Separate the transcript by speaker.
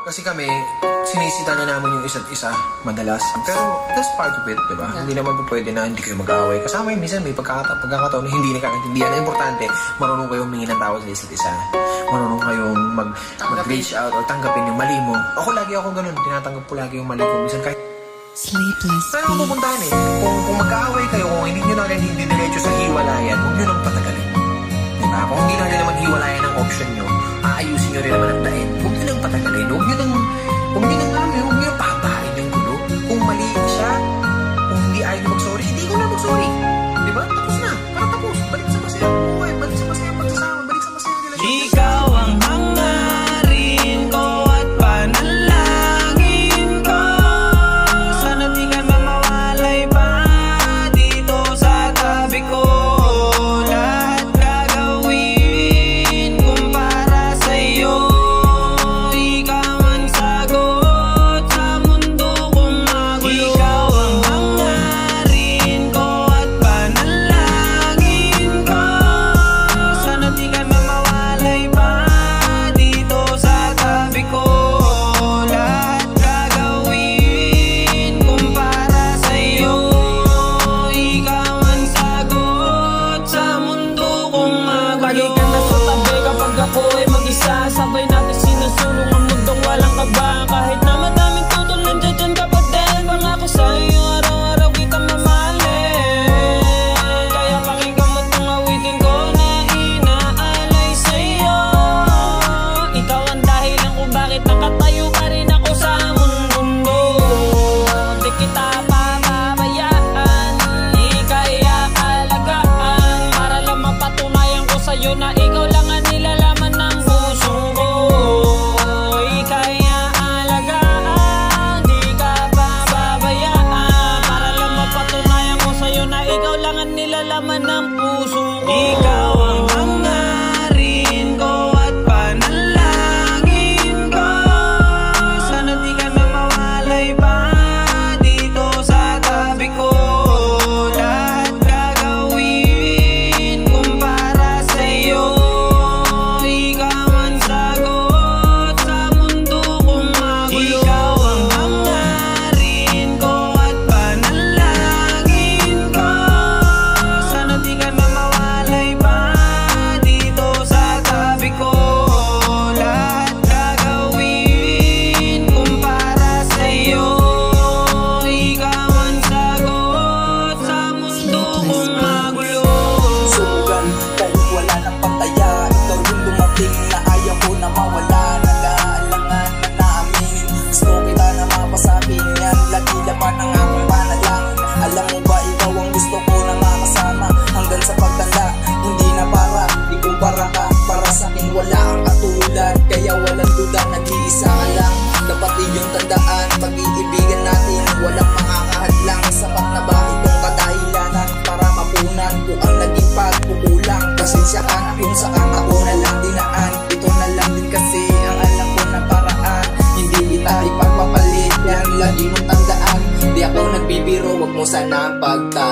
Speaker 1: Kasi kami, sinisita na namin yung isa't isa madalas. Pero that's part of it, diba? Yeah. Hindi naman po pwede na hindi kayo mag-aaway. Kasama yun, minsan may pagkakataon na hindi nakakaintindihan. Ang importante, marunong kayong humingi ng tawad sa isa't isa. Marunong kayong mag-reach out o tanggapin yung mali mo. Ako lagi ako ganun, tinatanggap ko lagi yung mali ko. Minsan kahit
Speaker 2: Sleepless
Speaker 1: saan ako pupuntahan eh? Kung mag-aaway kayo, kung hindi nyo na rin hindi diretso sa hiwalayan, huwag nyo nang patagalin. Diba? Kung hindi na rin naman hiwalayan ang option nyo, aayusin nyo rin naman ang dahin. Huwag nyo nang patagalin. Huwag nyo nang papain yung gulo. Kung mali siya, kung hindi ayaw nyo mag-sorry, hindi ko na mag-sorry. Diba? Tapos na. Para tapos. Balik sa masayang buhay. Balik sa masayang pagsasama. Balik sa masayang relasyon.
Speaker 3: Ikaw ang hangarin ko at panalangin ko. Sana di ka mamawalay pa dito sa tabi ko. Lahat gagawin kung para sa'yo. Ikaw ang sagot sa mundo kong magulo. Ikaw ang hangarin ko at panalangin ko. Sana di ka mamawalay pa dito sa tabi ko. Lahat gagawin kung para sa'yo. Ikaw ang sagot sa mundo kong magulo. Lagi ka nasa tabi kapag ako ay mag-isa. Sabay natin sinusulong ang mundong walang kaba. Kahit na madaming tutol, nandiyan ka pa din. Pangako sa'yo, araw-araw kita mamahalin. Kaya pakinggan mo tong awitin ko na inaalay sa'yo. Ikaw ang dahilan kung bakit nakatayo pa rin ako sa mundo. Di kita papabayaan, ika'y aalagaan. Para lang mapatunayan ko sa'yo na ikaw lang ang nilalaman ng puso ko. Ika'y aalagaan, di ka papabayaan. Para lang mapatunayan ko sa'yo na ikaw lang ang nilalaman ng puso ko. Ikaw ang hangarin ko at panalangin ko. Sana di ka mamawalay pa dito sa tabi ko. Lahat gagawin kung para sa'yo. Ikaw ang sagot sa mundo kong magulo. Ikaw ang hangarin ko at panalangin ko. Sana di ka mamawalay pa dito sa tabi ko. Lahat gagawin kung para sa'yo. Ikaw ang sagot sa mundo kong magulo.
Speaker 4: Subukan kahit wala nang pantaya. Ikaw yung dumating na ayaw ko na mawala. Nag-aalangan na namin. Gusto kita na mapasabing yan. Lagi laman ang aking panalangin. Alam mo ba ikaw ang gusto ko na makasama hanggang sa pagtanda. Hindi na para ikumpara ka. Para sa'kin wala ang katulad. Kaya walang duda nag-iisa ka lang. Dapat iyong tandaan pag-iibigan natin. Walang makakahadlang. Sapat na ba itong kadahilanan para mapunan ko ang naging pagkukulang. Pasensya ka na kung saan ako na lang dinaan. Ito na lang din kasi ang alam ko na paraan. Hindi kita ipagpapalit, yan lagi mong tandaan. Di ako nagbibiro, wag mo sana pagta